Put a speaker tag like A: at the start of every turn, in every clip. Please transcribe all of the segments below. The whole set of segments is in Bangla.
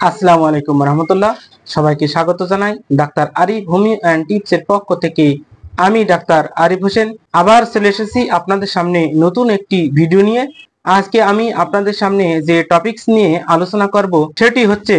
A: আসসালামু আলাইকুম রহমতুল্লাহ। সবাইকে স্বাগত জানাই doctor Arif homeo and tips এর পক্ষ থেকে। আমি ডাক্তার আরিফ হোসেন আবার চলে এসেছি আপনাদের সামনে নতুন একটি ভিডিও নিয়ে। আজকে আমি আপনাদের সামনে যে টপিকস নিয়ে আলোচনা করব সেটি হচ্ছে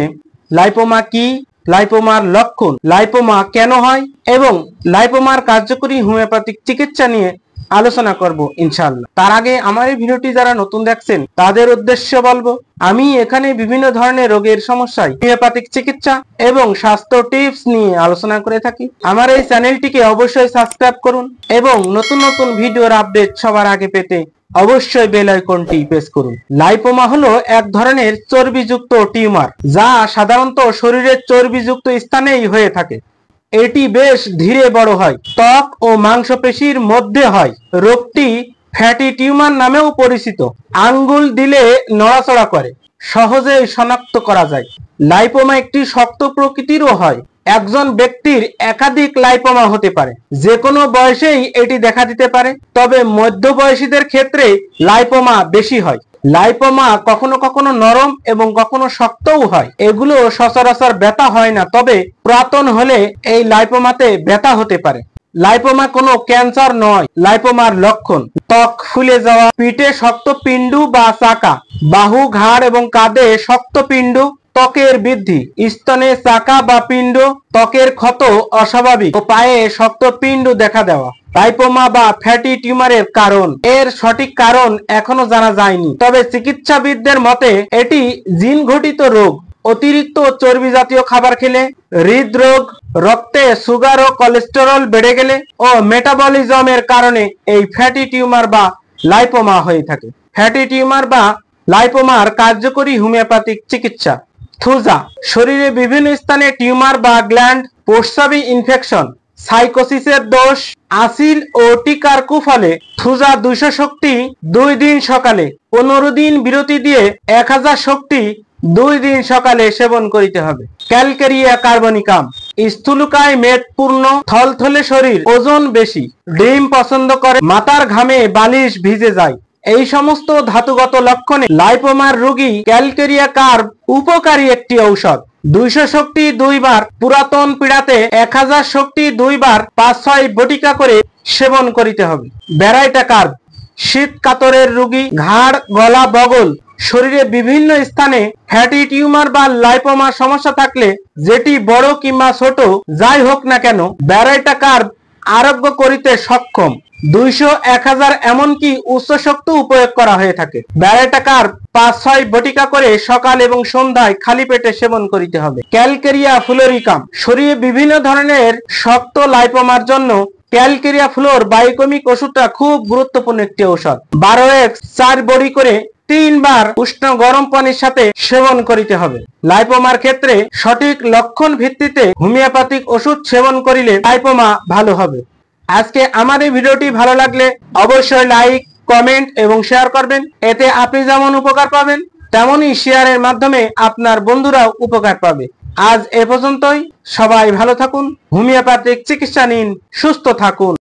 A: লাইপোমা কি, লাইপোমার লক্ষণ, লাইপোমা কেন হয় এবং লাইপোমার কার্যকরী হোমিওপ্যাথিক চিকিৎসা নিয়ে আলোচনা করব ইনশাআল্লাহ। তার আগে আমার এই ভিডিওটি যারা নতুন দেখছেন তাদের উদ্দেশ্য বলবো, আমি এখানে বিভিন্ন ধরনের রোগের সমস্যায় হোমিওপ্যাথিক চিকিৎসা এবং স্বাস্থ্য টিপস নিয়ে আলোচনা করে থাকি। আমার এই চ্যানেলটিকে অবশ্যই সাবস্ক্রাইব করুন এবং নতুন নতুন ভিডিওর আপডেট সবার আগে পেতে অবশ্যই বেল আইকনটি প্রেস করুন। লাইপোমা হলো এক ধরনের চর্বিযুক্ত টিউমার, যা সাধারণত শরীরের চর্বিযুক্ত স্থানেই হয়ে থাকে। এটি বেশ ধীরে বড় হয়, ত্বক ও মাংসপেশির মধ্যে হয়। রোগটি ফ্যাটি টিউমার নামেও পরিচিত। আঙ্গুল দিলে নড়াচড়া করে, সহজেই শনাক্ত করা যায়। লাইপোমা একটি শক্ত প্রকৃতিরও হয়। একজন ব্যক্তির একাধিক লাইপোমা হতে পারে, যে কোনো বয়সেই এটি দেখা দিতে পারে, তবে মধ্যবয়সীদের ক্ষেত্রে লাইপোমা বেশি হয়। লাইপোমা কখনো কখনো নরম এবং কখনো শক্তও হয়। এগুলো সচরাচর ব্যথা হয় না, তবে পুরাতন হলে এই লাইপোমাতে ব্যথা হতে পারে। লাইপোমা কোনো ক্যান্সার নয়। লাইপোমার লক্ষণ: ত্বক ফুলে যাওয়া, পিঠে শক্ত পিণ্ডু বা চাকা, বাহু, ঘাড় এবং কাঁধে শক্ত পিণ্ডু, ত্বকের বৃদ্ধি, স্তনে চাকা বা পিণ্ড, ত্বকের ক্ষত অস্বাভাবিক ও পায়ে শক্ত পিণ্ড দেখা দেওয়া। লাইপোমা বা ফ্যাটি টিউমারের কারণ: এর সঠিক কারণ এখনো জানা যায়নি, তবে চিকিৎসাবিদদের মতে এটি জিন ঘটিত রোগ, অতিরিক্ত চর্বি জাতীয় খাবার খেলে, হৃদরোগ, রক্তে সুগার ও কোলেস্টেরল বেড়ে গেলে ও মেটাবলিজমের কারণে এই ফ্যাটি টিউমার বা লাইপোমা হয়ে থাকে। ফ্যাটি টিউমার বা লাইপোমার কার্যকরী হোমিওপ্যাথিক চিকিৎসা: থুজা, শরীরে বিভিন্ন স্থানে টিউমার বা গ্ল্যান্ড, প্রস্রাবী ইনফেকশন, সাইকোসিসের দোষ, আসিল ও টিকার কুফলে। থুজা 200 শক্তি 2 দিন সকালে, 15 দিন বিরতি দিয়ে 1000 শক্তি 2 দিন সকালে সেবন করিতে হবে। ক্যালকেরিয়া কার্বনিকাম, স্থূলকায় মেদপূর্ণ, থলথলে শরীর, ওজন বেশি, ডিম পছন্দ করে, মাথার ঘামে বালিশ ভিজে যায়। এই সমস্ত ধাতুগত লক্ষণে লাইপোমার রোগী ক্যালকেরিয়া কার্ব উপকারী একটি ঔষধ। 200 শক্তি 2 বার, পুরাতন পীড়াতে 1000 শক্তি 2 বার 5-6 বটিকা করে সেবন করিতে হবে। ভ্যারাইটা কার্ব, শীত কাতরের রোগী, ঘাড়, গলা, বগল, শরীরে বিভিন্ন স্থানে ফ্যাটি টিউমার বা লাইপোমা সমস্যা থাকলে, যেটি বড় কিংবা ছোট যাই হোক না কেন, ভ্যারাইটা কার্ব আরোগ্য করিতে সক্ষম। 200, 1000 এমনকি উচ্চ শক্তি উপয়োগ করা হয়ে থাকে। ভ্যারাইটা কার্ব 5-6 বটিকা করে সকাল এবং সন্ধ্যায় খালি পেটে সেবন করিতে হবে। ক্যালকেরিয়া ফ্লোরিকাম, শরীরে বিভিন্ন ধরনের শক্ত লাইপোমার জন্য ক্যালকেরিয়া ফ্লোর বাইকমিক ওষুধটা খুব গুরুত্বপূর্ণ একটি ঔষধ। 12x 4 বড়ি করে 3 বার উষ্ণ গরম পানির সাথে সেবন করিতে হবে। লাইপোমার ক্ষেত্রে সঠিক লক্ষণ ভিত্তিতে হোমিওপ্যাথিক ওষুধ সেবন করিলে লাইপোমা ভালো হবে। আজকে আমার এই ভিডিওটি ভালো লাগলে অবশ্যই লাইক, কমেন্ট এবং শেয়ার করবেন। এতে আপনি যেমন উপকার পাবেন, তেমনই শেয়ারের মাধ্যমে আপনার বন্ধুরাও উপকার পাবে। আজ এ পর্যন্তই। সবাই ভালো থাকুন, হোমিওপ্যাথিক চিকিৎসা নিন, সুস্থ থাকুন।